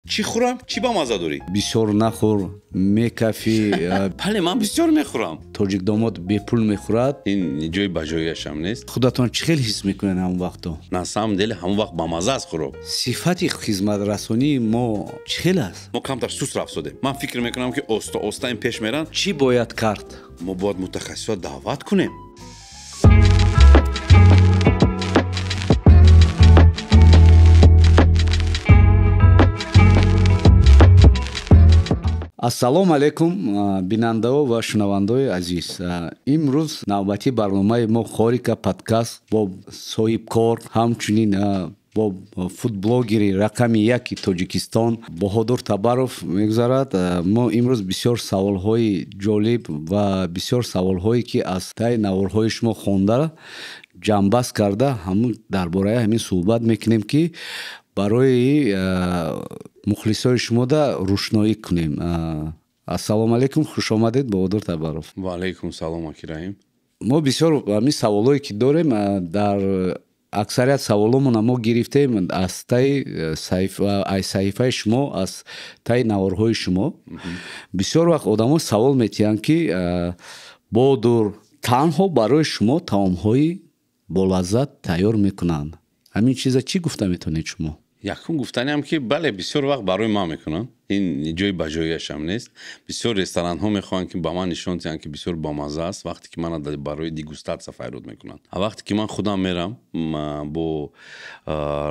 چی خورم چی با مزه داری؟ بسیار نخور میکافی. بله من بسیار میخورم. تاجیک داماد به پول میخورد. این جای بجایش هم نیست. خودتون چه خیلی حس میکنین همون وقتا؟ نه سام دل همون وقت با مزه است خورم. صفتی خدمت رسانی ما چه خیلی است؟ ما کمتر سوس رفت شده. من فکر میکنم که اوستا این پیش میرن. چی باید کرد؟ ما باید متخصصات دعوت کنیم. ассалому алайкум бинандао ва шунавандаои азиз. имрӯз навбати барномаи мо хорика подкаст бо соҳибкор ҳамчунин бо фудблогери рақами яки тоҷикистон Боҳодур Табаров мегузарад. мо имрӯз бисёр саволҳои ҷолиб ва бисёр саволҳое ки аз таи наворҳои шумо хонда ҷамъбаст карда ҳамун дар бораи ҳамин суҳбат мекунем ки барои мухлисои шумода рӯшноӣ кунем. ассалому алайкум, хушомадед Боҳодур Табаров. ва алайкум салом аки раҳим. мо бисёр ҳамин саволҳое ки дорем дар аксарият саволҳомона мо гирифтем аз таи саҳифаи шумо, аз таи наворҳои шумо. бисёр вақт одамо савол метиҳанд ки Боҳодур танҳо барои шумо таомҳои болаззат тайёр мекунанд. ҳамин чиза чӣ гуфта метавонед шумо? якум гуфтаниам ки бале бисёр вақт барои ман мекунанд. ин ҷои баҷояшам нест. бисёр ресторанҳо мехоҳанд ки ба ман нишон диҳанд ки бисёр бомазза аст вақте ки ман барои дегустатсия файруд мекунанд. вақте ки ман худам мерам бо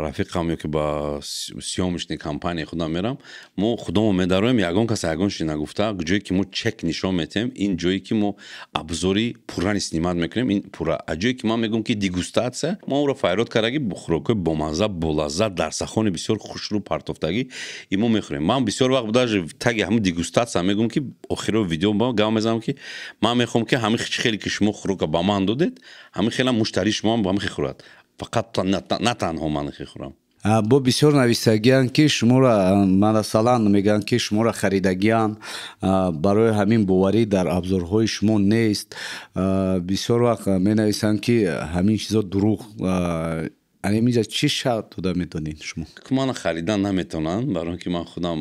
рафиқам ё ки ба сиёмочни компания худам мерам, мо худамон медароем ягон кас ягон чиз нагуфта. ҷое ки мо чек нишон метем, ин ҷое ки мо абзори пуррани снимат мекунем, ин пурра. ҷое ки ман мегӯям ки дегустатсия, мо онро файруд кардаги хӯрокҳои бомазза, болаззат, дар сахони бисёр хушрӯ партофтагӣ имо мехӯрем. ман бисёр вақт даже таги ҳамун дегустатсия мегӯям ки охиро видео гап мезанам ки ман мехоҳам ки ҳамин хеле ки шумо хӯрока ба ман додед, ҳамин хеле муштарии шумо ба ман хӯрад. фақат на танҳо ман хӯрам. бо бисёр нависагиянд ки шуморо масалан мегӯянд ки шуморо харидагиянд, барои ҳамин боварӣ дар абзорҳои шумо нест. бисёр вақт менависанд ки ҳамин чизо дурӯғ. анемиҷа чӣ шарт дода метавонед шумо? ман харидан наметавонам, барои ки ман худам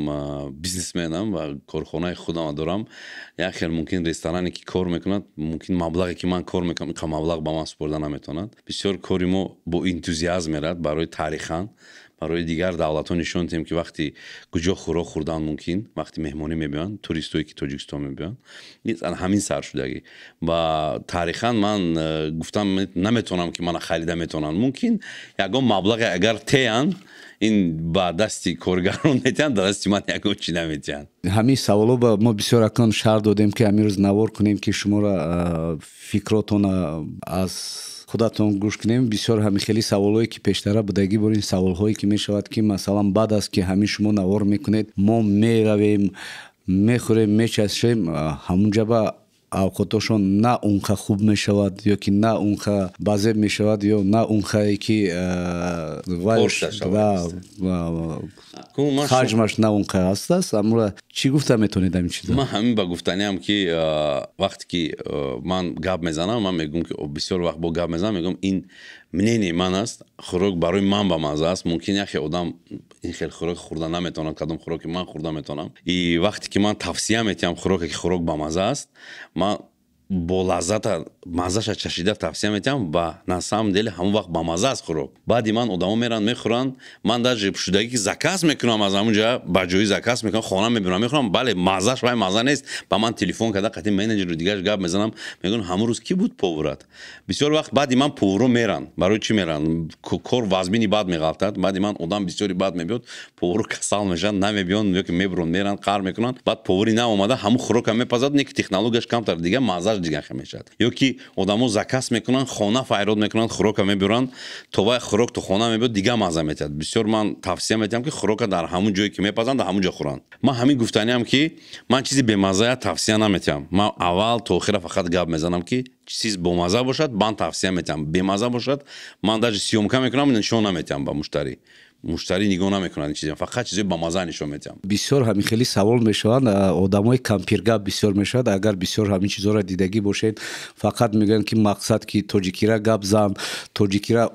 бизнесменам ва корхонаи худам дорам. як хел мумкин ресторане ки кор мекунад, мумкин маблағе ки ман кор мекунам, ин маблағ ба ман супорда наметавонад. бисёр кори мо бо энтузиазм мерад барои тарихан, барои дигар давлатҳо нишон диҳем ки вақти куҷо хӯрок хӯрдан мумкин, вақти меҳмонӣ мебиёянд, туристое ки Тоҷикистон мебиёянд, ҳамин саршудагӣ. ва тарихан ман гуфтам наметавонам ки мана харида метавонанд. мумкин ягон маблағе агар теянд, ин ба дасти коргарон метиҳанд, ба дасти ман ягон чӣ наметиҳанд. ҳамин саволо ба мо бисёр акон шарт додем ки амирӯз навор кунем ки шуморо фикротона аз худатон гӯш кунем. бисёр ҳамин хели саволҳое ки пештара будагӣ бор ин саволҳое ки мешавад ки масалан баъд аз ки ҳамин шумо навор мекунед, мо меравем, мехӯрем, мечашем, ҳамунҷа ба авқотошон на унқа хуб мешавад ё ки на унқа базеб мешавад ё на унқае ки хаҷмаш на унқа ҳастааст. амро чӣ гуфта метавонед ҳамин чиза? ман ҳамин ба гуфтаниам ки вақте ки ман гап мезанам, ман мегӯям ки бисёр вақт бо гап мезанам, мегӯям ин мнение ман аст, хӯрок барои ман ба мазза аст. мумкин як хел одам ин хел хӯрок хӯрда наметавонад, кадом хӯроки ман хӯрда метавонам. и вақте ки ман тавсия метиҳам хӯроке ки хӯрок ба мазза аст, ман бо лаззата маззаша чашида тавсия метиҳам ба на самом деле ҳамон вақт ба мазза аст хӯрок. баъди ман одамо меранд мехӯранд, ман даже шудагӣ ки заказ мекунам аз ҳамунҷа ба ҷои заказ мекунам, хона мебирам мехӯрам, бале маззаш вай мазза нест. ба ман телефон карда қати менеҷеру дигараш гап мезанам, мегӯям ҳамун рӯз кӣ буд повурат. бисёр вақт баъди ман повуро меранд. барои чӣ меранд? кор вазмини бад меғалтад. баъди ман одам бисёри бад мебиёд, повуро касал мешаванд, намебиёнд, ё ки мебуранд меранд, қар мекунанд, баъд повури наомада ҳамун хӯрока мепазад, не ки технологияш камтар дига маззаш дига мешавад. ё ки одамо заказ мекунанд, хона файруд мекунанд, хӯрока мебуранд, то вай хӯрок то хона мебиёд, дига мазза метиҳад. бисёр ман тавсия метиҳам ки хӯрока дар ҳамун ҷое ки мепазанд, дар ҳамун ҷо хӯранд. ман ҳамин гуфтаниам ки ман чизи бемаззая тавсия наметиҳам. ман аввал то охира фақат гап мезанам ки чиз бомазза бошад, ман тавсия метиҳам. бемазза бошад, ман даже сиёмка мекунам, нишон наметиҳам ба муштарӣ. муштари нигоҳ намекунад ин чиза, фақат чизои ба маза нишон медиҳам. бисёр ҳамин хеле савол мешаванд, одамои кампиргап бисёр мешавад. Агар бисёр ҳамин чизоро дидагӣ бошед, фақат мегӯянд ки мақсад ки тоҷикира гап зан, тоҷикира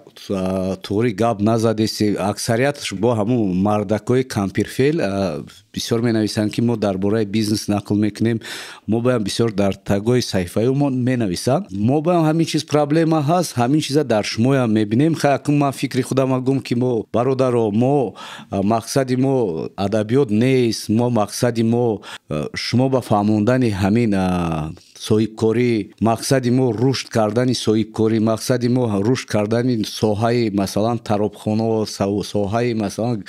туғри гап назадеси. Аксариятш бо ҳамун мардакои кампирфел бисёр менависанд ки мо дар бораи бизнес нақл мекунем, мо боям бисёр дар тагои саҳифаиёмон менависанд. мо боям ҳамин чиз проблема ҳаст, ҳамин чиза дар шумоям мебинем. Хакум ман фикри худам гум ки мо бародаро, мо мақсади мо адабиёт нест, мо мақсади мо шумо ба фаҳмондани ҳамин соҳибкорӣ, мақсади мо рушд кардани соҳибкорӣ, мақсади мо рушд кардани соҳаи масалан таробхона, соҳаи масалан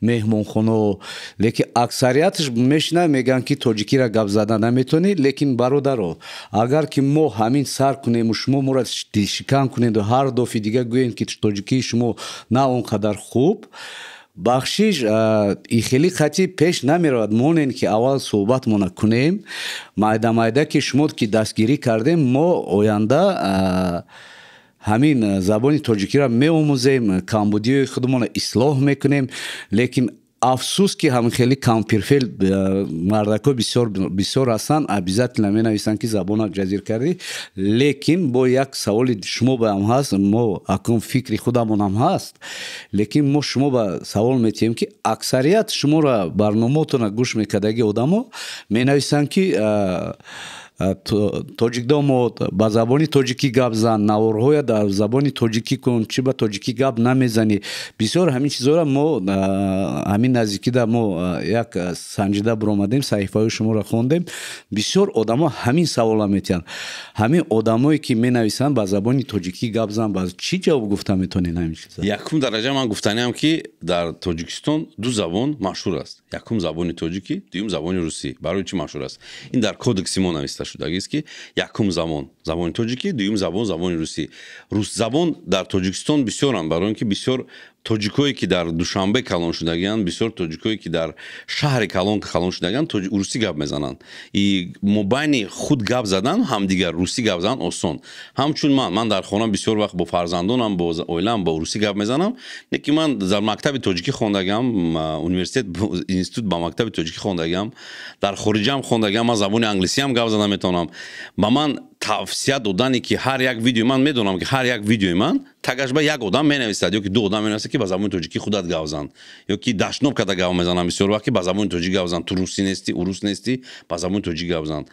меҳмонхона. лекин аксариятш мешинад мегӯянд ки тоҷикира гап зада наметавонед. лекин бародаро, агар ки мо ҳамин сар кунему, шумо моро шикан кунеду ҳар дафъи дига гӯем ки тоҷикии шумо на он қадар хуб, бахшиш и хеле қатъи пеш намеравад. монен ки аввал суҳбатмона кунем, майда ки шумо ки дастгирӣ кардем, мо оянда ҳамин забони тоҷикиро меомӯзем, камбудиёи худамонро ислоҳ мекунем. лекин афсус ки ҳамин хеле кампирфел мардако бисёр ҳастанд, обязательно менависанд ки забонро ҷазир кардӣ. лекин бо як саволи шумо баам ҳаст, мо акун фикри худамонам ҳаст, лекин мо шумо ба савол метиҳем ки аксарият шуморо барномаотонро гӯш мекардаги одамо менависанд ки тоҷикдомод ба забони тоҷикӣ гап зан, наворҳоя дар забони тоҷикӣ кун, чӣ ба тоҷикӣ гап намезанӣ. бисёр ҳамин чизоро мо ҳамин наздикида мо як санҷида биромадем, саҳифаҳои шуморо хондем. бисёр одамо ҳамин саволро метиҳанд. ҳамин одамое ки менависанд ба забони тоҷикӣ гап зан, ба чӣ ҷавоб гуфта метавонед ҳамин чиза? якум дараҷа ман гуфтаниам ки дар Тоҷикистон ду забон машҳур аст. якум забони тоҷикӣ, дуюм забони русӣ. барои чӣ машҳур аст? ин дар кодекси мо нависта шудагист ки якум забон забони тоҷикӣ, дуюм забон забони русӣ. Рус забон дар Тоҷикистон бисёранд, барои ин ки бисёр тоҷикое ки дар Душанбе калон шудагиянд, бисёр тоҷикое ки дар шаҳри калон шудагиянд русӣ гап мезананд. И мобайни худ гап задан ҳамдигар русӣ гап задан осон. ҳамчун ман дар хона бисёр вақт бо фарзандонам, бо оилаам бо русӣ гап мезанам. Лекин ман дар мактаби тоҷикӣ хондагиам, университет институт ба мактаби тоҷикӣ хондагиам, дар хориҷам хондагиам, ман забони англисиам гап зада метавонам. Ба ман тавсия додане ки ҳар як видеои ман медонам ки ҳар як видеои ман тагашба як одам менависад ё ки ду одам менависад ки ба забони тоҷикӣ худат гап зан, ё ки дашноб карда гап мезанам бисёр вақт ки ба забони тоҷикӣ гап зан, ту русӣ нестӣ, урус нестӣ, ба забони тоҷикӣ гап зан.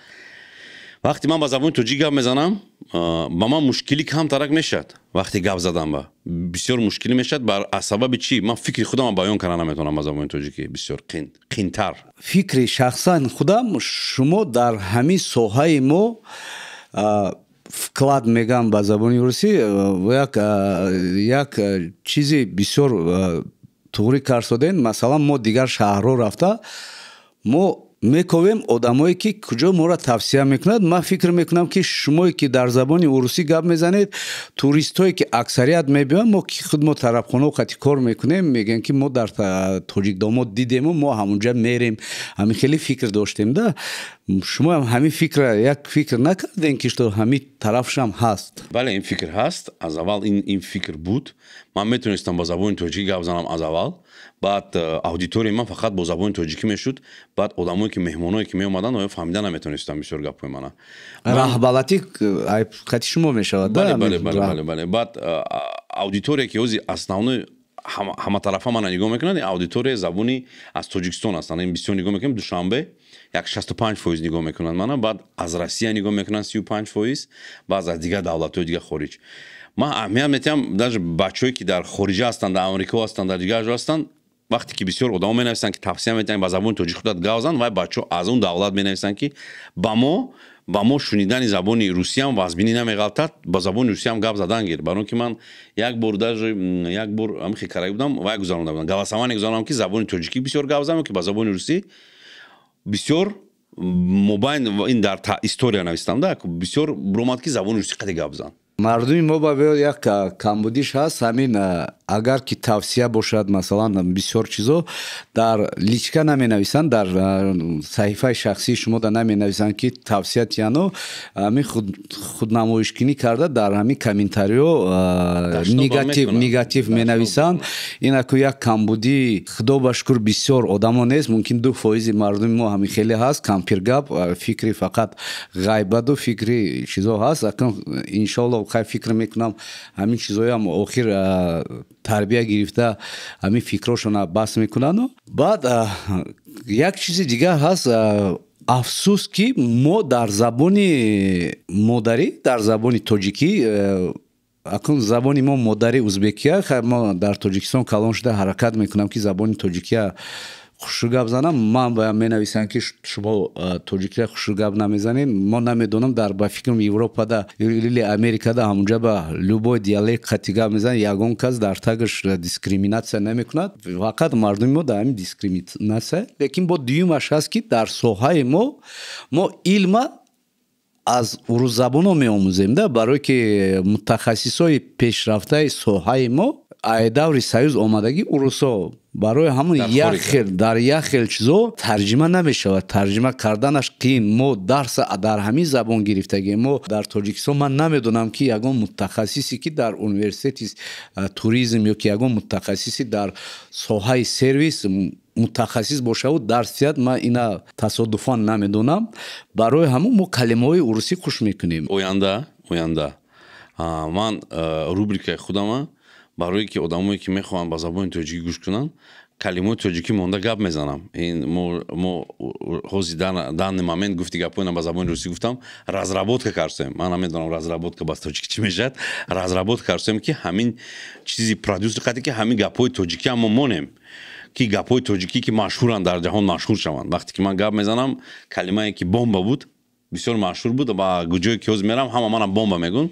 вақте ман ба забони тоҷикӣ гап мезанам, ба ман мушкилӣ камтарак мешавад. вақте гап задам ба бисёр мушкилӣ мешавад. аз сабаби чӣ? ман фикри худамро баён карда наметавонам ба забони тоҷикӣ, бисёр қинтар. фикри шахсан худам, шумо дар ҳамин соҳаи мо вклад мегам ба забони русӣ, як чизи бисёр туғри карсоден. масалан мо дигар шаҳрҳо рафта мо мековем одамое ки куҷо моро тавсия мекунад. ман фикр мекунам ки шумое ки дар забони урусӣ гап мезанед, туристое ки аксарият мебиёнд, мо ки худ мо тарабхона қати кор мекунем, мегӯем ки мо дар тоҷикдомод дидему, мо ҳамунҷа мерем. ҳамин хеле фикр доштем да. шумо ҳамин фикра як фикр накардем ки ҳамин тарафшам ҳаст? бале, ин фикр ҳаст. аз аввал ин фикр буд. ман метонистам ба забони тоҷикӣ гап занам аз аввал. баъд аудиторияи ман фақат бо забони тоҷикӣ мешуд. баъд одамое ки меҳмоное ки меомаданд оё фаҳмида наметонистам бисёр гапҳои мана. раҳбалати қати шумо мешавад. бале. баъд аудитория ки ҳозир основной ҳаматарафа мана нигоҳ мекунад, аудитория забони аз Тоҷикистон ҳастанд. ин бисёр нигоҳ мекунем. Душанбе як 65% нигоҳ мекунанд мана. баъд аз Россия нигоҳ мекунанд 35%, баъд аз дигар давлатҳои дигар хориҷ. ман аҳамият метиҳам даже бачаҳое ки дар хориҷа ҳастанд, дар Амрико ҳастанд, дар дигар ҷо ҳастанд, вақте ки бисёр одамо менависанд ки тавсия метиҳанд ба забони тоҷикӣ худат гап зан, вай бачаҳо аз он давлат менависанд ки ба мо шунидани забони русиям вазбинӣ намеғалтад, ба забони русиям гап задан гир. барои ки ман як бор амихи караги будам, вай гузаронда будам, галасамане гузаронам ки забони тоҷикӣ бисёр гап занам, ки ба забони русӣ бисёр мобайн ин дар история навистам да, бисёр биромад ки забони русӣ қади гап зан. мардуми мо ба як камбудиш ҳаст, ҳамин агар ки тавсия бошад масалан бисёр чизо дар личка наменависанд, дар саҳифаи шахсии шумода наменависанд ки тавсия тияно ҳамин худнамоишкунӣ карда дар ҳамин комментариҳо негатив менависанд. ин аку як камбудии худо ба шукр бисёр одамо нест, мумкин 2% мардуми мо ҳамин хеле ҳаст, кампиргап, фикри фақат ғайбаду фикри чизо ҳаст. акун иншоалло хай фикр мекунам ҳамин чизоям охир тарбия гирифта ҳамин фикрошона бас мекунанд. баъд як чизи дигар ҳаст, афсус ки мо дар забони модарӣ, дар забони тоҷикӣ, акун забони мо модари узбекия, мо дар Тоҷикистон калон шуда ҳаракат мекунам ки забони тоҷикия хушрӯ гап занам. ман баям менависам ки шумо тоҷикия хушрӯ гап намезанед. мо намедонам дар ба фикрам Европада или Америкада ҳамунҷа ба любой диалект хати гап мезанад, ягон кас дар тагаш дискриминатсия намекунад. фақат мардуми мо дар ҳамин дискриминатсия. лекин бо дуюмаш ҳаст ки дар соҳаи мо илма аз урӯззабонҳо меомӯзем да, барое ки мутахассисои пешрафтаи соҳаи мо ай даври союз омадагӣ урусҳо барои ҳамон дар як хел чизо тарҷима намешавад. тарҷима карданаш қиин. мо дарса дар ҳамин забон гирифтагӣ. мо дар Тоҷикистон ман намедонам ки ягон мутахассисе ки дар университети туризм ё ки ягон мутахассисе дар соҳаи сервис мутахассис бошаву дарс диҳад. ман ина тасодуфан намедонам. барои ҳамон мо калимаҳои урусӣ хуш мекунем. оянда ман рубрикаи худама барое ки одамое ки мехоҳанд ба забони тоҷикӣ гӯш кунанд, калимаҳои тоҷикӣ монда гап мезанам. ин мо ҳозир данный момент гуфти гапоина ба забони русӣ гуфтам, разработка кардем. ман намедонам разработка ба тоҷикӣ чӣ мешавад. разработка кардем ки ҳамин чизи продюсер қади ки ҳамин гапҳои тоҷикӣ ҳам мо монем, ки гапҳои тоҷикӣ ки машҳуранд дар ҷаҳон машҳур шаванд. вақте ки ман гап мезанам, калимае ки бомба буд бисёр машҳур буд. ба ҷое ки ҳозир мерам ҳама манам бомба мегӯн.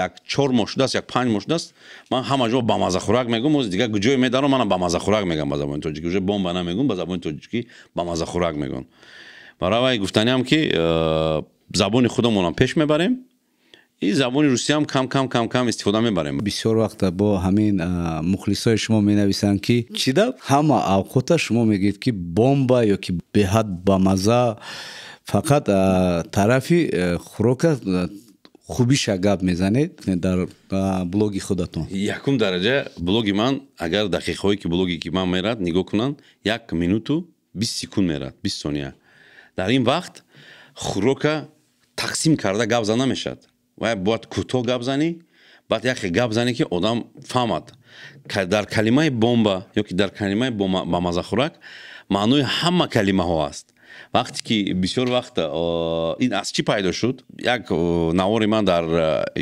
як 4 моҳ шудааст, як 5 моҳ шудааст, ман ҳама ҷо ба мазахӯрак мегӯм. ҳозир дигар ҷое медарам, манам ба мазахӯрак мегӯм ба забони тоҷикӣ. уже бомба намегӯм, ба забони тоҷикӣ ба мазахӯрак мегӯм. барои гуфтаниам ки забони худамонам пеш мебарем, ин забони русиям кам истифода мебарем. бисёр вақта бо ҳамин мухлисои шумо менависанд ки чида ҳама авқота шумо мегӯед ки бомба ё ки беҳад бамаза. фақат тарафи хӯрока хубиша гап мезанед дар блоги худатон. якум дараҷа блоги ман, агар дақиқаҳое ки блоги ки ман мерад нигоҳ кунанд, 1 минуту 20 секунд мерад, 20 сония. дар ин вақт хӯрока тақсим карда гап зана мешавад. ва бояд кӯтоҳ гап занӣ, баъд яке гап занӣ ки одам фаҳмад. дар калимаи бомба ё ки дар калимаи ба мазахӯрак маънои ҳама калимаҳо аст. вақте ки бисёр вақт ин аз чӣ пайдо шуд, як навори ман дар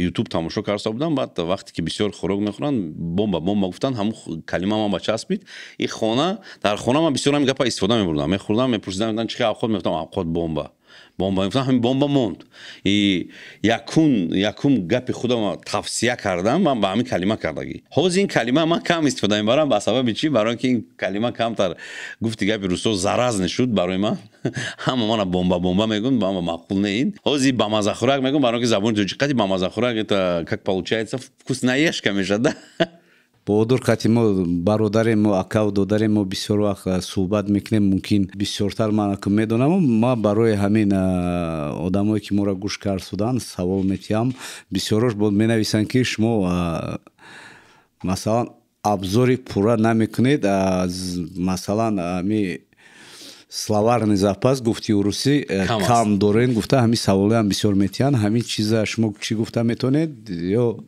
YouTube тамошо карда будам. баъд вақте ки бисёр хӯрок мехӯранд, бомба гуфтанд, ҳамун калима ман ба часпид. ин хона, дар хона ман бисёр ҳамин гапа истифода мебурдам. мехӯрдам, мепурсидам, чӣ авқот мегуфтам, авқот бомба гуфтам, ҳамин бомба монд. якум гапи худам тавсия кардам, ман ба ҳамин калима кардагӣ. ҳозир ин калима ман кам истифода мебарам ба сабаби чӣ? барои ки ин калима камтар гуфти гапи русо заразн шуд барои ман. ҳама мана бомба мегӯн, ба ман маъқул не ин. ҳозир ба мазахӯрак мегӯм, барои ки забони тоҷикӣ ба мазахӯрак это как получается вкусноежка мешад. баҳодур қати мо бародарем, мо акаву додарем, мо бисёр вақт суҳбат мекунем, мумкин бисёртар ман медонам. ман барои ҳамин одамое ки моро гӯш карданд савол метиҳам. бисёрош менависанд ки шумо масалан абзори пурра намекунед аз масалан словарный запас гуфти урусӣ кам дорен, гуфта ҳамин саволаам бисёр метиҳанд. ҳамин чиза шумо чӣ гуфта метавонед? ё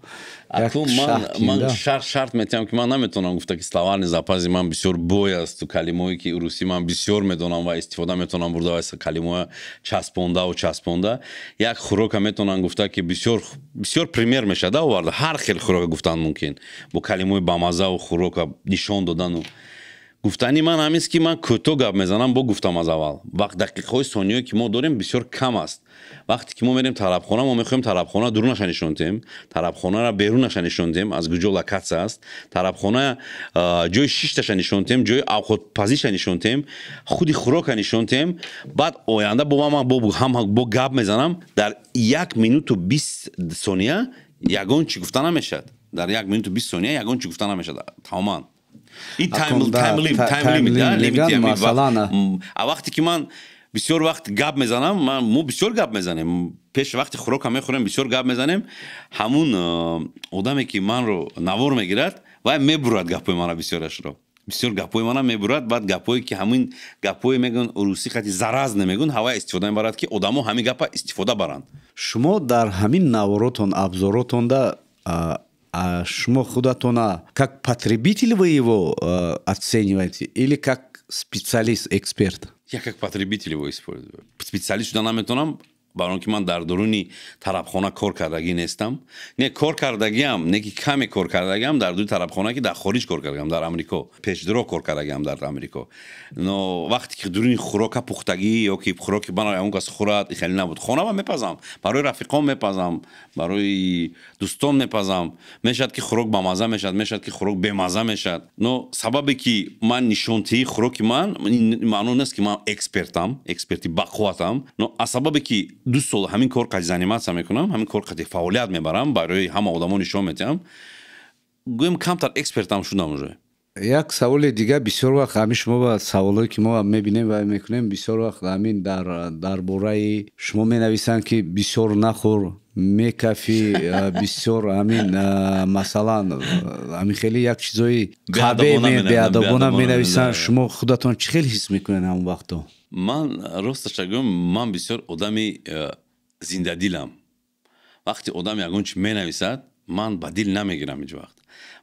ман шарт метиҳам ки ман наметавонам гуфта ки словарный запаси ман бисёр бой аст. калимаҳое ки урусӣ ман бисёр медонам ва истифода метавонам бурда ва калимаҳоя часпонда. як хӯрока метавонам гуфта ки бисёр пример мешавад оварда. ҳар хел хӯрока гуфтан мумкин, бо калимаҳои бамазаву хӯрока нишон додану гуфтани ман ҳамист ки ман кӯтоҳ гап мезанам. бо гуфтам аз аввал вақт дақиқаҳои сониҳое ки мо дорем бисёр кам аст. вақте ки мо мерем тарабхона, мо мехоҳем тарабхона дурунаша нишон диҳем, тарабхонаро берунаша нишон диҳем, аз куҷо локатсия аст, тарабхона ҷои шишташа нишон диҳем, ҷои авқотпазиша нишон диҳем, худи хӯрока нишон диҳем. баъд оянда бо гап мезанам, дар 1 минуту 20 сония ягон чӣ гуфта намешавад. дар 1 минуту 20 сония ягон чӣ гуфта намешад тамоман. ин тайм лимит масалан вақте ки ман бисёр вақт гап мезанам, мо бисёр гап мезанем, пеш вақти хӯрока мехӯрем бисёр гап мезанем, ҳамун одаме ки манро навор мегирад вай мебурад гапои мана бисёрашро, бисёр гапои мана мебурад, баъд гапое ки ҳамин гапое мегӯн русӣ хати зараз намегӯн, ҳавай истифода мебарад ки одамо ҳамин гапа истифода баранд. шумо дар ҳамин наворотон абзоротонда шумо худатона как потребитель вы его оцениваете или как специалист, эксперт? Я как потребитель его использую. Специалист шуда наметонам, барои он ки ман дар дуруни тарабхона кор кардагӣ нестам. Не кор кардагиам, не ки каме кор кардагиам дар дуруни тарабхона ки дар хориҷ кор кардагиам, дар Амрико. Пешдиро кор кардагиам дар Амрико. Но вақте ки дуруни хӯрока пухтагӣ ё ки хӯроки бана он кас хӯрад хеле набуд. Хонава мепазам, барои рафиқом мепазам, барои дӯстон мепазам. Мешад ки хӯрок ба маза мешад, мешад ки хӯрок бемаза мешад. Но сабабе ки ман нишонтии хӯроки ман маъно нест ки ман экспертам, эксперти бақувватам, но аз сабабе ки 2 сол ҳамин кор қад заниматсия мекунам, ҳамин кор қад фаъолият мебарам, барои ҳама одамо нишон медиҳам, гӯем камтар экспертам шудам уже. як саволи дига, бисёр вақт ҳамин шумо ба саволое ки мо мебинем ва мекунем, бисёр вақт ҳамин дар бораи шумо менависанд ки бисёр нахӯр, мекафи, бисёр ҳамин масалан ҳамин хеле як чизои беадабона менависанд. шумо худатон чӣ хел ҳис мекунед ҳамон вақтҳо? Ман росташа гӯям, ман бисёр одами зиндадилам. вақте одам ягон чӣ менависад, ман ба дил намегирам ҳеҷ вақт.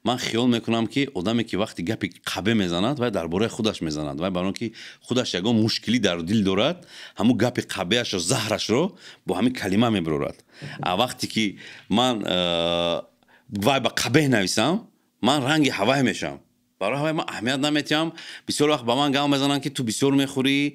ман хиёл мекунам ки одаме ки вақти гапи қабе мезанад, вай дар бораи худаш мезанад, вай барои он ки худаш ягон мушкилӣ дар дил дорад, ҳамун гапи қабеашро, заҳрашро бо ҳамин калима мебарорад. вақте ки ман вай ба қабеҳ нависам, ман ранги ҳавай мешавам. барои ҳавай ман аҳамият наметиҳам. бисёр вақт ба ман гап мезананд ки ту бисёр мехӯрӣ.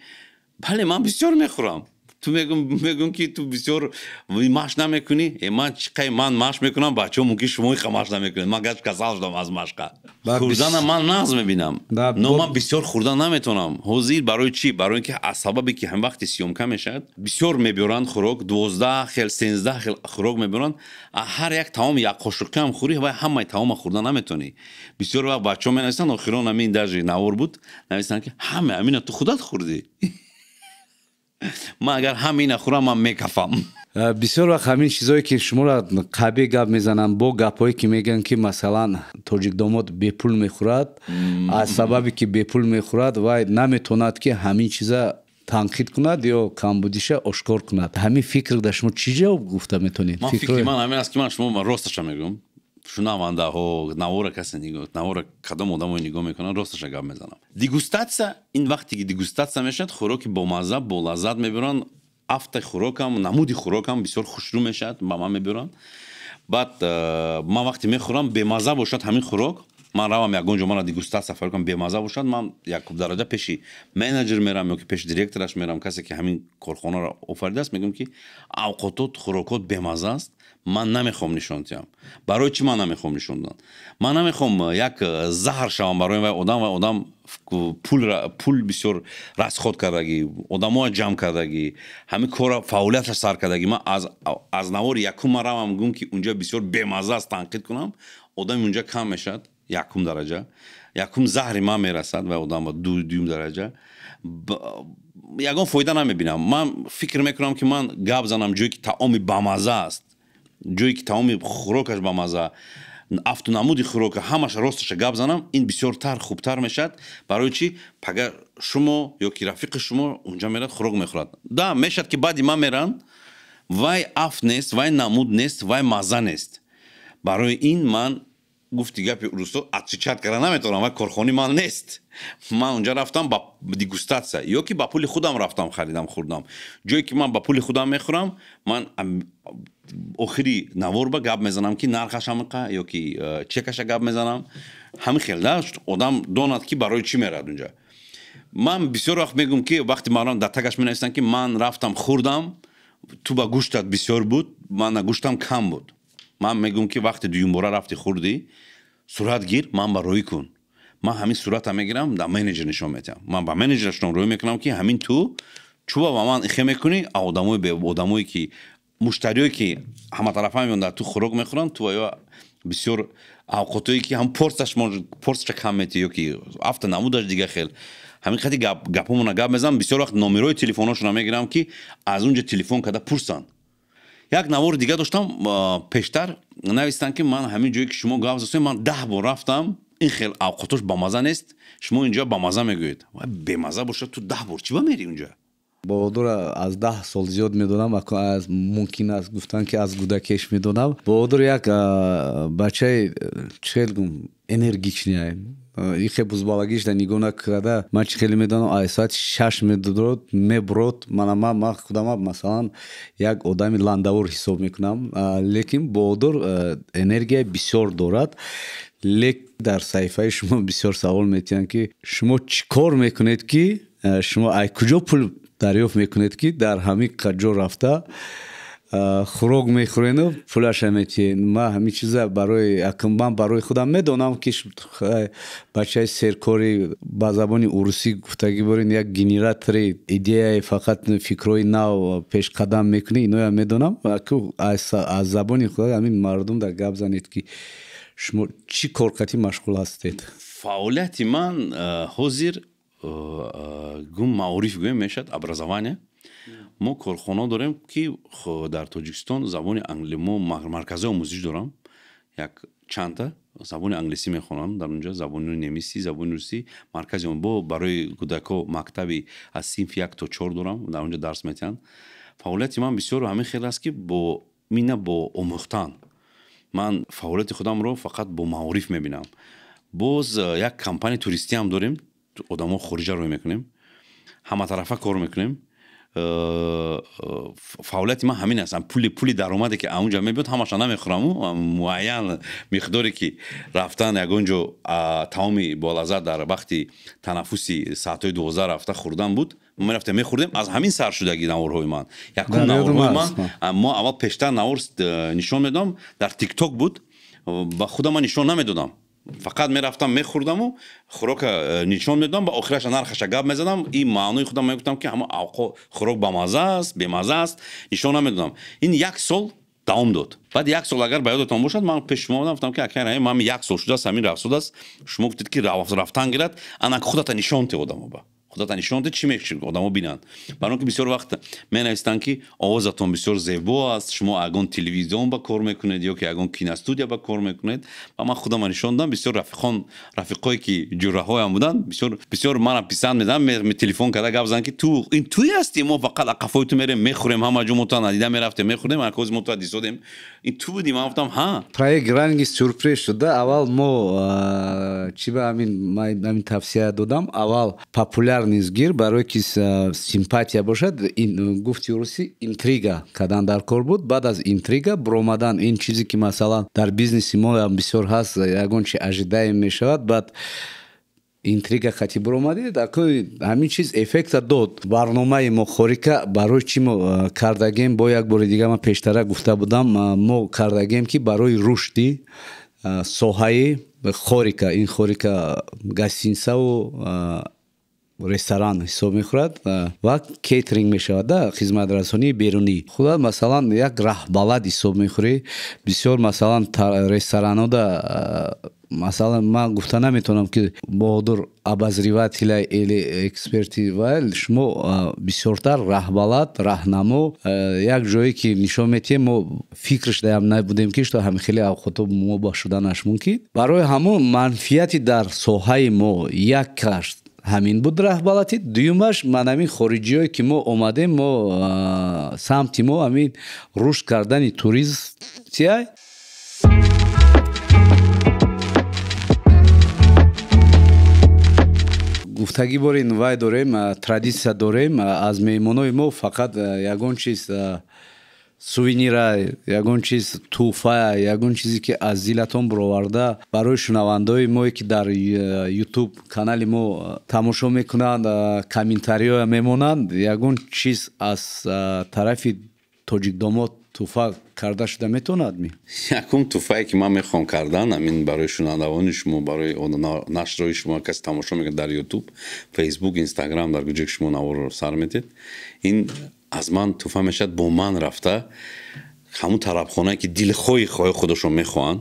бале, ман бисёр мехӯрам. ту мегӯм ки ту бисёр машқ намекунӣ. Ман чӣ қай ман машқ мекунам, бачаҳо мумкин шумо машқ намекунед. Ман гаш касал шудам аз машқа. хӯрдана ман нағз мебинам, но ман бисёр хӯрдан наметонам. ҳозир барои чӣ? барои ки аз сабабе ки ҳамин вақти сиёмка мешавад, бисёр мебиёранд хӯрок, 12 хел 13 хел хӯрок мебиёранд. ҳар як таом як қошуқи ҳам хӯрӣ, вай ҳамаи таома хӯрдан наметонӣ. бисёр вақт бачаҳо менависанд, охирон ҳамин даже навор буд, нависанд ки ҳама ҳамина ту худат хӯрдӣ. ман агар ҳамина хӯрам, ман мекафам. бисёр вақт ҳамин чизое ки шуморо қабе гап мезананд, бо гапҳое ки мегӯянд ки масалан тоҷикдомод бепул мехӯрад, аз сабабе ки бепул мехӯрад вай наметавонад ки ҳамин чиза танқид кунад ё камбудиша ошкор кунад. ҳамин фикр дар шумо чӣ ҷавоб гуфта метавонед? фикри ман ҳамин аст ки ман шумо росташа мегӯям. шунавандаҳо навора касе нигоҳ, навора кадом одамо нигоҳ мекунанд, росташа гап мезанам. дегустатсия, ин вақте ки дегустатсия мешавад, хӯроки бомазза, болаззат мебиранд. афта хӯрокам, намуди хӯрокам бисёр хушрӯ мешавад, ба ман мебиранд. баъд ман вақте мехӯрам, бемазза бошад ҳамин хӯрок, ман равам ягон ҷо мана дегустатсия фаркам, бемазза бошад, ман якубдараҷа пеши менеҷер мерам ё ки пеши директораш мерам, касе ки ҳамин корхонаро офаридааст, мегӯям ки авқотот, хӯрокот бемазза аст, ман намехом нишон диҳам. барои чӣ ман намехом нишон диҳам? ман намехом як заҳр шавам барои вай одам пул бисёр расход кардагӣ, одамоа ҷамъ кардагӣ, ҳамин кора фаъолияташ сар кардагӣ. ман аз навори якум ман равам гӯм ки унҷа бисёр бемазза аст, танқид кунам, одами унҷа кам мешавад, якум дараҷа, якум заҳри ман мерасад ва одам ба 2 дараҷа. ягон фоида намебинам. ман фикр мекунам ки ман гап занам ҷое ки таоми бамазза аст, ҷое ки таоми хӯрокаш бамазза, афту намуди хӯрока ҳамаш росташа гап занам, ин бисёртар хубтар мешавад. барои чӣ? пага шумо ё ки рафиқи шумо унҷа мерад, хӯрок мехӯрад. да, мешавад ки баъди ман меранд, вай афт нест, вай намуд нест, вай мазза нест. барои ин ман гуфти гапи урусто отвечат карда наметавонам, вай корхони ман нест. ман унҷа рафтам ба дегустатсия ё ки ба пули худам рафтам харидам, хӯрдам. ҷое ки ман ба пули худам мехӯрам, ман охири наворба гап мезанам ки нархаш ҳамиқа ё ки чекаша гап мезанам. ҳамин хел да, одам донад ки барои чӣ мерад унҷа. ман бисёр вақт мегӯм ки вақти марам дар тагаш менависанд ки ман рафтам хӯрдам, ту ба гӯштат бисёр буд, ман на гӯштам кам буд. ман мегӯм ки вақти дуюмбора рафти хӯрдӣ, сурат гир, ман ба рӯй кун. ман ҳамин сурата мегирам, дар менеҷер нишон метиҳам. ман ба менеҷерашон рӯй мекунам ки ҳамин ту чӯба ба ман ихе мекунӣ, одамое ки муштариое ки ҳаматарафа меён дар ту хӯрок мехӯранд, ту ё бисёр авқотое ки ҳам порсаша кам метӣ ё ки афта намудаш дига хел ҳамин қади гапомона гап мезанам бисёр вақт номерои телефоношона мегирам ки аз унҷа телефон када пурсан як навори дига доштам пештар навистан ки ман ҳамин ҷое ки шумо гап застем ман 10 бор рафтам ин хел авқотош ба маза нест шумо инҷа ба маза мегӯед бемаза бошад ту 10 бор чӣ ба мери унҷа баҳодур аз 10 сол зиёд медонам мумкин аст гуфтан ки аз кӯдакеш медонам баҳодур як бачаи чхелгум энергичный ихе бузбалагиш да нигоҳ накарда ман чӣ хеле медонам аз соати 6 мебурод ман худама масалан як одами ландавур ҳисоб мекунам лекин баҳодур энергия бисёр дорад лек дар саҳифаи шумо бисёр савол метиҳанд ки шумо чӣ кор мекунед ки шумо аз куҷо пул дарёфт мекунед ки дар ҳамин қаҷо рафта хӯрок мехӯрену пулаша метиҳед ман ҳамин чиза ман барои худам медонам ки бачаи серкори ба забони урусӣ гуфтагӣ борин як генератори идеяи фақат фикрҳои нав пешқадам мекунӣ иноям медонам аз забони худ ҳамин мардум дар гап занед ки шумо чӣ коркатӣ машғул ҳастед фаъолияти ман ҳозир гум маориф гӯем мешад образование мо корхона дорем ки дар тоҷикистон забони англи мо маркази омӯзиш дорам як чандта забони англисӣ мехонам дар унҷа забони немисӣ забони русӣ маркази бо барои кӯдако мактаби аз синфи 1 то 4 дорам дар унҷа дарс метиҳанд фаъолияти ман бисёр ҳамин хел аст ки мина бо омӯхтан ман фаъолияти худамро фақат бо маориф мебинам боз як компанияи туристиам дорем одамо хориҷа рӯй мекунем ҳаматарафа кор мекунем фаъолияти ман ҳамин аст пули даромаде ки аунҷа мебиёд ҳамаша намехӯраму муайян миқдоре ки рафтан ягонҷо таоми болаззат дар вақти танаффуси саатҳои 12 рафта хӯрдан буд мерафтем мехӯрдем аз ҳамин саршудагӣ наворҳои ман якум наворҳои ман мо аввал пештар навор нишон медодам дар тикток буд ба худам ман нишон намедодам фақат мерафтам мехӯрдаму хӯрока нишон медодам ба охираша нархаша гап мезадам ин маънои худам мегуфтам ки ҳама хӯрок ба маза аст бемаза аст нишон намедодам ин 1 сол давом дод баъд 1 сол агар ба ёдатон бошад ман пеши шумо омадам гуфтам ки акай ман 1 сол шудааст ҳамин рафсудааст шумо гуфтед ки рафтан гирад анак худата нишон те одамо худата нишон те чӣ мешид одамо бинанд барои он ки бисёр вақт менавистанд ки овозатон бисёр зебо аст шумо ягон телевизион ба кор мекунед ё ки ягон киностудия ба кор мекунед ва ман худам нишон дадам бисёр рафиқое ки ҷурраҳоям буданд бисёр мана писанд медам телефон карда гап зан ки ин туи ҳасти мо фақат ақафои ту мерем мехӯрем ҳама ҷо мотан надида мерафтем мехӯрдем акози моту дисодем ин ту будӣ ман гуфтам ҳа проект ранги сюрприз шуда аввал мо чӣ ба ҳамин тавсия додам аввал популяр низгир барое ки симпатия бошад гуфти урусӣ интрига кардан дар кор буд баъд аз интрига буромадан ин чизе ки масалан дар бизнеси мо ҳам бисёр ҳаст ягон чи ажидаем мешавад баъд интрига хати буромадид ҳамин чиз эффекта дод барномаи мо хорика барои чӣ мо кардагем бо як бори дига ман пештара гуфта будам мо кардагем ки барои рушди соҳаи хорика ин хорика гостинисаву ресторан ҳисоб мехӯрад ва кейтеринг мешавад хизматрасонии берунӣ худат масалан як раҳбалад ҳисоб мехӯрӣ бисёр масалан ресторанҳода масалан ман гуфта наметавонам ки баҳодур обозревателя или эксперти шумо бисёртар раҳбалад раҳнамо як ҷое ки нишон метиҳем мо фикраш даям набудем ки што ҳамин хеле авқото мо ба шуданаш мумкин барои ҳамон манфиати дар соҳаи мо якаш ҳамин буд раҳбалати дуюмаш ман ҳамин хориҷиҳое ки мо омадем мо самти мо ҳамин рушд кардани туристия гуфтагӣ борин вай дорем традитсия дорем аз меҳмонои мо фақат ягон чиз сувенира ягон чиз тӯҳфа ягон чизе ки аз дилатон буроварда барои шунавандаои мо ки дар ютуб канали мо тамошо мекунанд комментариҳоя мемонанд ягон чиз аз тарафи тоҷикдомод тӯҳфа карда шуда метавонад якум тӯҳфае ки ман мехоҳам кардан амин барои шунавандагони шумо барои нашрҳои шумо касе тамошо мекунад дар ютуб фейсбук инстаграм дар куҷое ки шумо наворро сар метед ин аз ман тӯҳфа мешавад бо ман рафта ҳамун тарабхонае ки дилхоҳи худашон мехоҳанд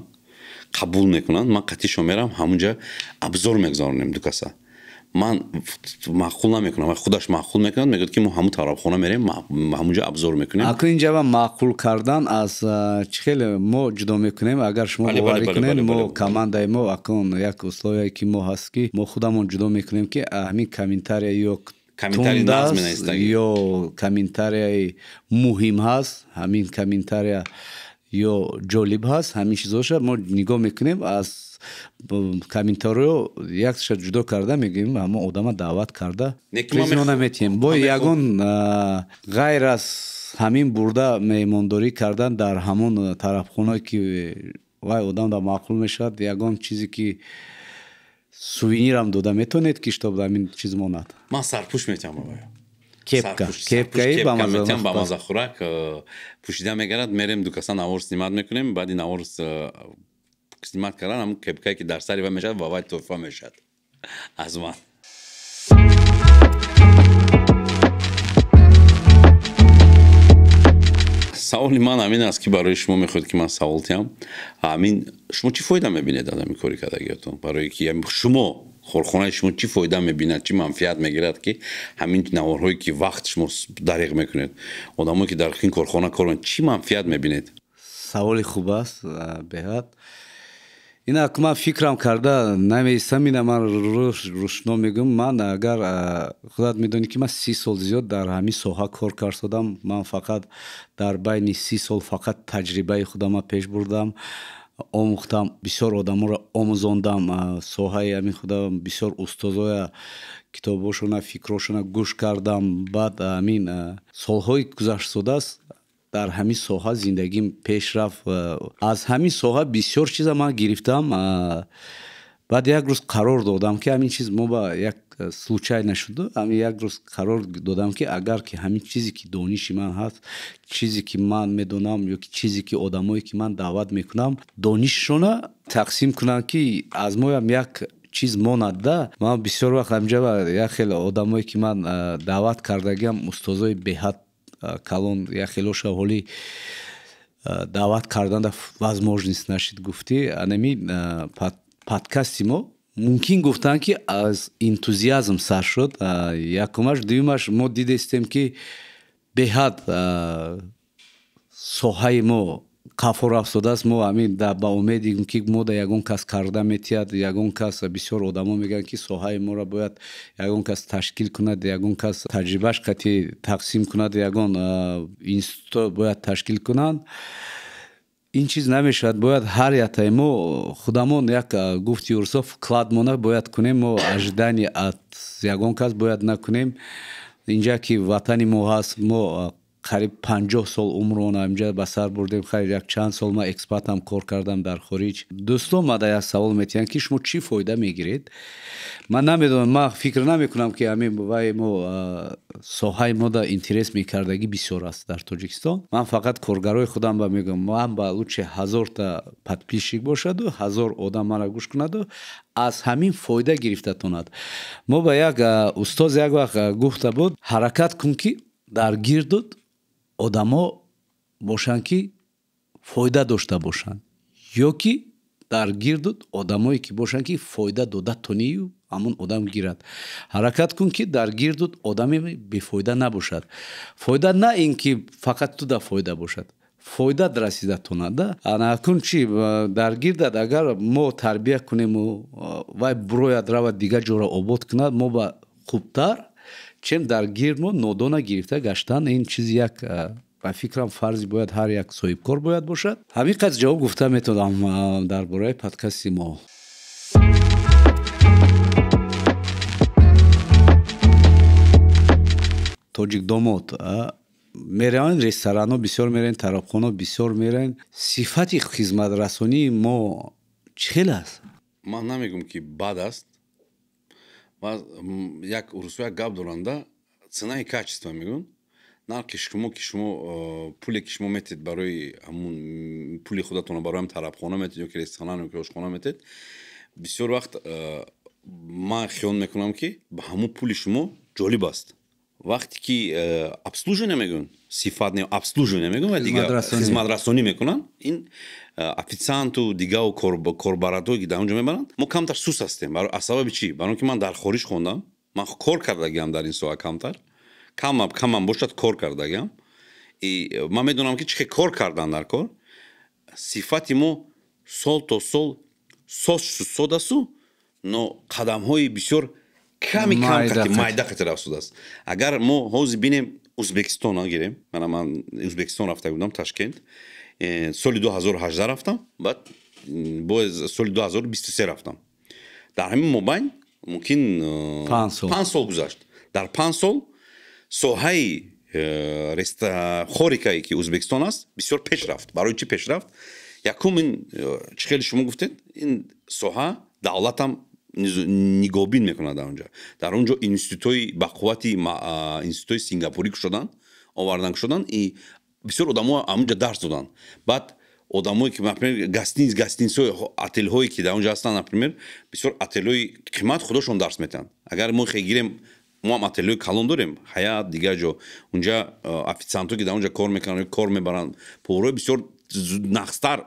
қабул мекунанд ман қатъи шумо мерам ҳамунҷа абзор мегузаронем ду каса ман маъқул намекунам худаш маъқул мекунад мегӯяд ки мо ҳамун тарабхона мерем ҳамунҷа абзор мекунем акун инҷава маъқул кардан аз чӣ хеле мо ҷудо мекунем агар шумо боварӣ кунед мо командаи мо акун як условие ки мо ҳаст ки мо худамон ҷудо мекунем ки ҳамин комментария ё тундаст ё комментарияи муҳим ҳаст ҳамин комментария ё ҷолиб ҳаст ҳамин чизоша мо нигоҳ мекунем аз комментариё якша ҷудо карда мегӯем ҳама одама даъват карда призно наметиҳем бо ягон ғайр аз ҳамин бурда меҳмондорӣ кардан дар ҳамон тарабхоное ки вай одамда маъқул мешавад ягон чизе ки сувенирам дода метавонед ки штоб ҳамин чиз монад ман сарпӯш метавонам кепкаи ба мазахӯрак пӯшида мегарад мерем ду каса навор снимат мекунем баъди навор снимат кардан ҳамн кепкае ки дар сари ва мешавад ва вай тӯҳфа мешавад аз ман саволи ман ҳамин аст ки барои шумо мехоҳед ки ман савол тиҳам ҳамин шумо чӣ фоида мебинед аз ҳамин кори кардагиатон барое ки шумо корхонаи шумо чӣ фоида мебинад чӣ манфиат мегирад ки ҳамин наворҳое ки вақт шумо дариқ мекунед одамое ки дар ин корхона кор мекунед чӣ манфиат мебинед саволи хуб аст беҳад инак ман фикрам карда намеистам ина ман рӯшно мегӯм ман агар худат медонӣ ки ман 30 сол зиёд дар ҳамин соҳа кор кардам ман фақат дар байни 30 сол фақат таҷрибаи худама пеш бурдам омӯхтам бисёр одаморо омӯзондам соҳаи ҳамин худам бисёр устозоя китобошона фикрошона гӯш кардам баъд ҳамин солҳои гузаштшудааст дар ҳамин соҳа зиндагим пеш рафт аз ҳамин соҳа бисёр чиза ман гирифтам баъд як рӯз қарор додам ки ҳамин чиз мо ба як случай нашуд ҳамин як рӯз қарор додам ки агар ки ҳамин чизе ки дониши ман ҳаст чизе ки ман медонам ё ки чизе ки одамое ки ман даъват мекунам донишшона тақсим кунам ки аз моям як чиз монад да ман бисёр вақт ҳамҷава як хеле одамое ки ман даъват кардагиам устозои беҳад калон як хелоша ҳоли даъват карданда возможност нашид гуфтӣ анами подкасти мо мумкин гуфтан ки аз энтузиазм сар шуд якумаш дуюмаш мо дидестем ки беҳад соҳаи мо қафор афзодааст мо ҳамин ба умедим ки мо да ягон кас карда метиҳад ягон кас бисёр одамо мегӯянд ки соҳаи моро бояд ягон кас ташкил кунад ягон кас таҷрибааш қатъи тақсим кунад ягон институт бояд ташкил кунанд ин чиз намешавад бояд ҳар ятаи мо худамон як гуфти урсо вкладмона бояд кунем мо ажидани аз ягон кас бояд накунем инҷа ки ватани мо ҳаст мо қариб 50 сол умрона инҷа ба сар бурдем хайр як чанд сол ман экспатам кор кардам дар хориҷ дӯстон мада як савол метиҳанд ки шумо чӣ фоида мегиред ман намедонам ман фикр намекунам ки ҳамин вай мо соҳаи мода интерес мекардаги бисёр аст дар Тоҷикистон ман фақат коргарои худам ба мегӯям ман ба лучше 1000 подписчик бошаду 1000 одам мара гӯш кунаду аз ҳамин фоида гирифтатонад мо ба як устоз як вақт гуфта буд ҳаракат кун ки дар гирдуд одамо бошанд ки фоида дошта бошанд ё ки дар гирдуд одамое ки бошанд ки фоида додатонию ҳамон одам гирад ҳаракат кун ки дар гирдуд одаме бефоида набошад фоида на ин ки фақат туда фоида бошад фоидат расидатонада анакун чи дар гирдад агар мо тарбия кунему вай бурояд равад дигар ҷора обод кунад мо ба хубтар чем дар гирд мо нодона гирифта гаштан ин чизи як ба фикрам фарзи бояд ҳар як соҳибкор бояд бошад ҳамин қадр ҷавоб гуфта метавонам дар бораи подкасти мо тоҷикдомод мераванд ресторано бисёр мераванд тарабхона бисёр мераванд сифати хизматрасонии мо чӣ хел аст ман намегӯм ки бад аст як урусо як гап доранда ценаи качество мегӯн на ки шумо пуле ки шумо метед барои ҳамун пули худатона барои ҳам тарабхона метед ё ки ресторан ё ки ошхона метед бисёр вақт ман хиёл мекунам ки ба ҳамун пули шумо ҷолиб аст вақте ки обслуживание мекунанд сифат не обслуживание мекунанд ва дига хизматрасонӣ мекунанд ин официанту дигару корбаратое ки дар онҷо мебаранд мо камтар сус ҳастем аз сабаби чӣ барои ки ман дар хориж хондам ман кор кардагиам дар ин соҳа камтар камам бошад кор кардагиам ман медонам ки чӣ хел кор кардан дар кор сифати мо сол то сол содасу но қадамҳои бисёр ками майда қати рафтудааст агар мо ҳозир бинем узбекистон гирем ман узбекистон рафта будам Ташкент соли 2018 рафтам баъд соли 2023 рафтам дар ҳамин мобайн мумкин 5 сол гузашт дар 5 сол соҳаи хорикае ки узбекистон аст бисёр пеш рафт барои чӣ пеш рафт якум ин чӣ хеле шумо гуфтед ин соҳа давлатам нигоҳбин мекунад дар онҷо институтҳои бақуввати институтҳои сингапурӣ кушодан овардан кушодан и бисёр одамо амунҷа дарс доданд баъд одамое ки например гостиницаҳои отелҳое ки дар онҷо ҳастанд например бисёр отелҳои қимат худошон дарс метиҳанд агар мо гирем мо ҳам отелҳои калон дорем ҳаят дигар ҷо унҷа официантҳое ки дар онҷа кор мекунанд кор мебаранд пулҳои бисёр нақстар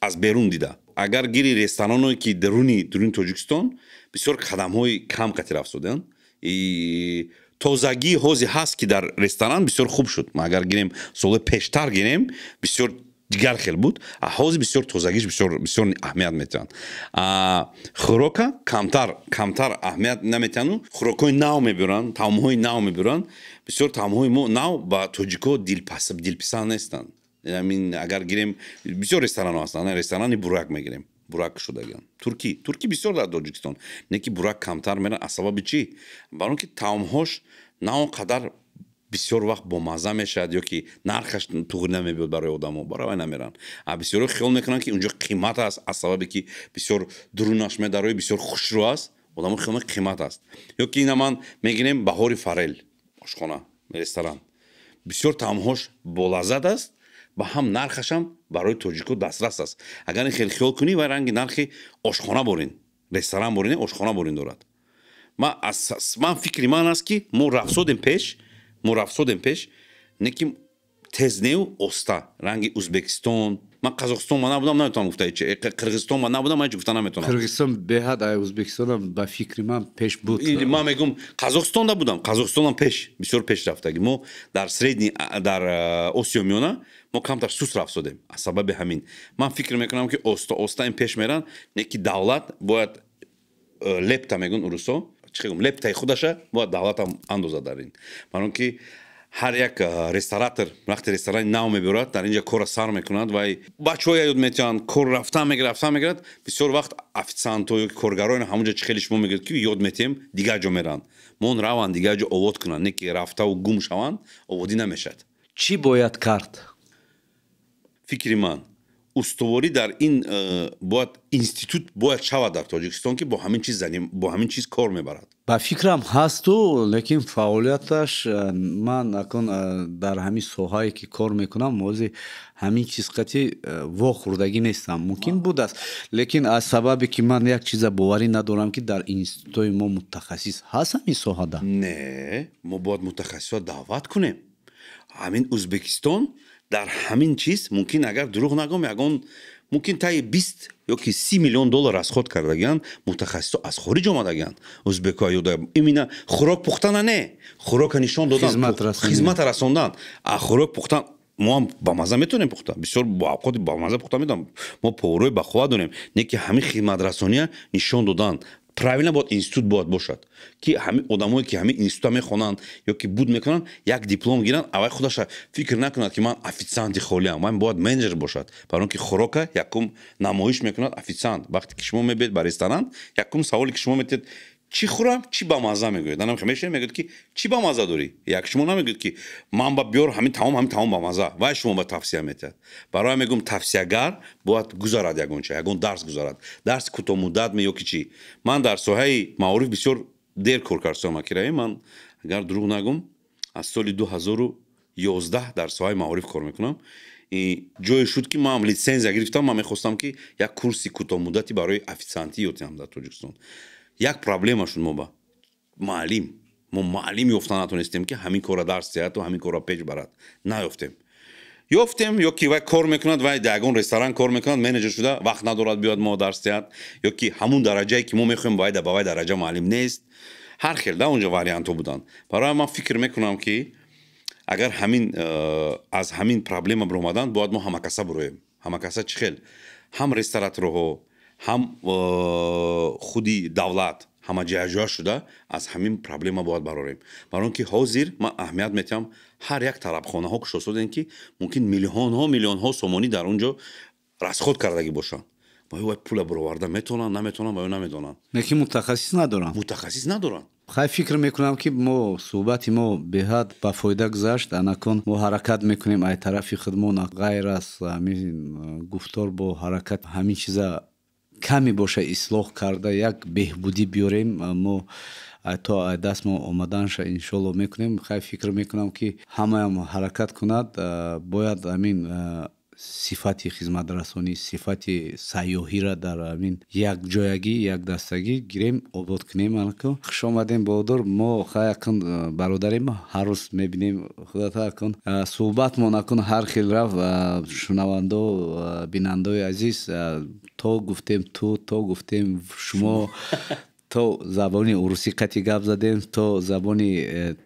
аз берун дида агар гири рестораное ки даруни Тоҷикистон бисёр қадамҳои кам қати рафтодаанд тозагии ҳозир ҳаст ки дар ресторан бисёр хуб шуд агар гирем соли пештар гирем бисёр дигар хел буд ҳозир бисёр тозагиш бисёр аҳамият метиҳанд хӯрока камтар аҳамият наметиҳанду хӯрокҳои нав мебиранд таъмҳои нав мебиранд бисёр таъмҳои мо нав ба тоҷикҳо дилписанд нестанд агар гирем бисёр ресторанҳо ҳастанд ресторани бурак мегирем бурак шудагиан туркӣ бисёр дар Тоҷикистон не ки бурак камтар меран аз сабаби чӣ барои ки таъмҳош на он қадар бисёр вақт бомаза мешавад ё ки нархаш туғри намебиёд барои одамо барои намеран бисёро хиёл мекунанд ки унҷо қимат аст аз сабабе ки бисёр дурунаш медарои бисёр хушрӯ аст одамо хиёл мекунанд қимат аст ё ки ина ман мегирем баҳори фарел ошхона ресторан бисёр таъмҳош болаззат аст ба ҳам нархашам барои тоҷико дастрас аст агар ин хел хиёл кунӣ вай ранги нархи ошхона борин ресторан борин ошхона борин дорад ман фикри ман аст ки мо рафсодем пеш не ки тезнеу оста ранги Узбекистон ман Қазоқистон ма набудам наметавонам гуфта Қирғизистон ма набудам ман гуфта наметавонам Қирғизистон беҳад Узбекистон ба фикри ман пеш буд ман мегум Қазоқистонда будам Қазоқистонам пеш бисёр пеш рафтаги мо дар средни дар Осиё миёна мо камтар сус рафсодем аз сабаби ҳамин ман фикр мекунам ки оста ин пеш меран не ки давлат бояд лепта мегӯн урусо лептаи худаша бояд давлатам андозад дар ин барои ки ҳар як ресторатор вақте ресторани нав мебирад дар инҷа кора сар мекунад вай бачаҳо ёд метиҳанд кор рафтан мегирад бисёр вақт официантҳо ё коргарои ҳамунҷа чӣ хеле шумо мегӯед ки ёд метиҳем дигар ҷо меранд мон раванд дигар ҷо овод кунанд не ки рафтаву гум шаванд оводӣ намешавад чӣ бояд кард фикри ман устуворӣ дар ин бояд институт бояд шавад дар Тоҷикистон ки бо ҳамин чиз кор мебарад ба фикрам ҳасту лекин фаъолияташ ман акун дар ҳамин соҳае ки кор мекунам ҳозир ҳамин чиз қати вохӯрдагӣ нестам мумкин будааст лекин аз сабабе ки ман як чиза боварӣ надорам ки дар институтҳои мо мутахассис ҳаст ҳамин соҳада не мо бояд мутахассисҳо даъват кунем ҳамин Узбекистон дар ҳамин чиз мумкин агар дурӯғ нагӯм ягон мумкин таи 20 ё ки 30 миллион доллар расход кардагианд мутахассисо аз хориҷ омадагианд узбекҳо имина хӯрок пухтана не хӯрока нишон додан хизмата расондан а хӯрок пухтан мо ҳам ба маза метавонем пухта бисёр авқоти ба маза пухта метавонем мо поварои бақувват дорем не ки ҳамин хизматрасония нишон додан правилно бояд институт бояд бошад ки ҳамин одамое ки ҳамин института мехонанд ё ки буд мекунанд як диплом гиранд авай худаша фикр накунад ки ман официанти холиам ман бояд менеҷер бошад барои ки хӯрока якум намоиш мекунад официант вақте ки шумо мебед ба ресторан якум саволе ки шумо метед чӣ хӯрам чӣ ба маза мегӯед намешавед мегӯед ки чӣ ба маза дорӣ як шумо намегӯед ки ман ба биёр ҳамин таом ба маза вай шумо ба тавсия метиҳад барои мегӯм тавсиягар бояд гузарад ягон дарс гузарад дарси кӯтоҳмуддат ё ки чӣ ман дар соҳаи маориф бисёр дер кор кардам акираи ман агар дурӯғ нагӯм аз соли 2011 дар соҳаи маориф кор мекунам ҷое шуд ки ман литсензия гирифтам ман мехостам ки як курси кӯтоҳмуддати барои официантӣ ёд диҳам дар Тоҷикистон як проблема шуд мо ба мо муаллим ёфта натонистем ки ҳамин кора дарс диҳад ва ҳамин кора пеш барад. Наёфтем. ёфтем ё ки вай кор мекунад, вай дар ягон ресторан кор мекунад, менеҷер шуда, вақт надорад биёд мо дарс диҳад, ё ки ҳамун дараҷае ки мо мехоҳем ба вай дараҷа муаллим нест. ҳар хел да онҷо вариантҳо буданд. Барои ман фикр мекунам ки агар ҳамин аз ҳамин проблема биромаданд, бояд мо ҳамакаса бироем. Ҳамакаса чӣ хел? ҳам рестораторҳо, ҳам худи давлат ҳама ҷоя шуда аз ҳамин проблема бояд барорем. Барои он ки ҳозир ман аҳамият метиҳам ҳар як тарабхонаҳо кушод шуданд ки мумкин миллионҳо сомонӣ дар онҷо расход кардагӣ бошанд. вай пула бироварда метавонанд, наметавонанд, вай наметавонанд. Лекин мутахассис надоранд. Мутахассис надоранд. хай фикр мекунам ки мо суҳбати мо беҳад ба фоида гузашт. анакун мо ҳаракат мекунем ай тарафи хидмон ғайр аз ҳамин гуфтор бо ҳаракат ҳамин чиза каме боша ислоҳ карда як беҳбудӣ биёрем. мо то даст мо омаданша иншоалло мекунем. хай фикр мекунам ки ҳамаам ҳаракат кунад. бояд ҳамин сифати хизматрасонӣ, сифати сайёҳиро дар ҳамин якҷоягӣ, якдастагӣ гирем, обод кунем. хуш омадем баҳодур. мо хай якун бародарем, ҳар рӯз мебинем. худата якун суҳбатмо накун ҳар хел рафт. шунавандо, бинандаои азиз, то гуфтем ту, то гуфтем шумо, то забони урусӣ қати гап задем, то забони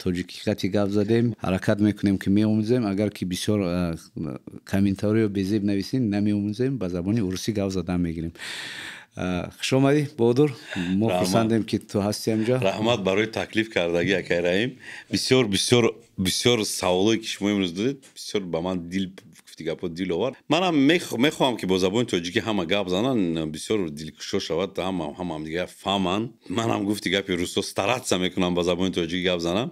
тоҷикӣ қати гап задем. ҳаракат мекунем ки меомӯзем. агар ки бисёр комментариё безеб нависем, намеомӯзем, ба забони урусӣ гап задан мегирем. хуш омадӣ баҳодур. мо хурсандем ки ту ҳастӣ амҷо. раҳмат барои таклиф кардагӣ акай Раим. бисёр саволое ки шумо имрӯз додед, бисёр ба ман гапо дил овард. манам мехоҳам ки бо забони тоҷикӣ ҳама гап занан, бисёр дилкушо шавад, ҳама ҳамдигар фаҳманд. манам гуфти гапи рӯзҳо старатся мекунам ба забони тоҷикӣ гап занам.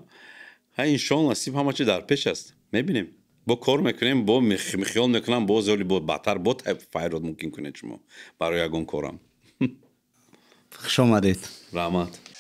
иншоалло насиб ҳама чи дар пеш аст. мебинем. бо кор мекунем, бо михёл мекунам, бо золи бо бадтар, бо файрод мумкин кунед шумо барои ягон корам. хуш омадед. раҳмат.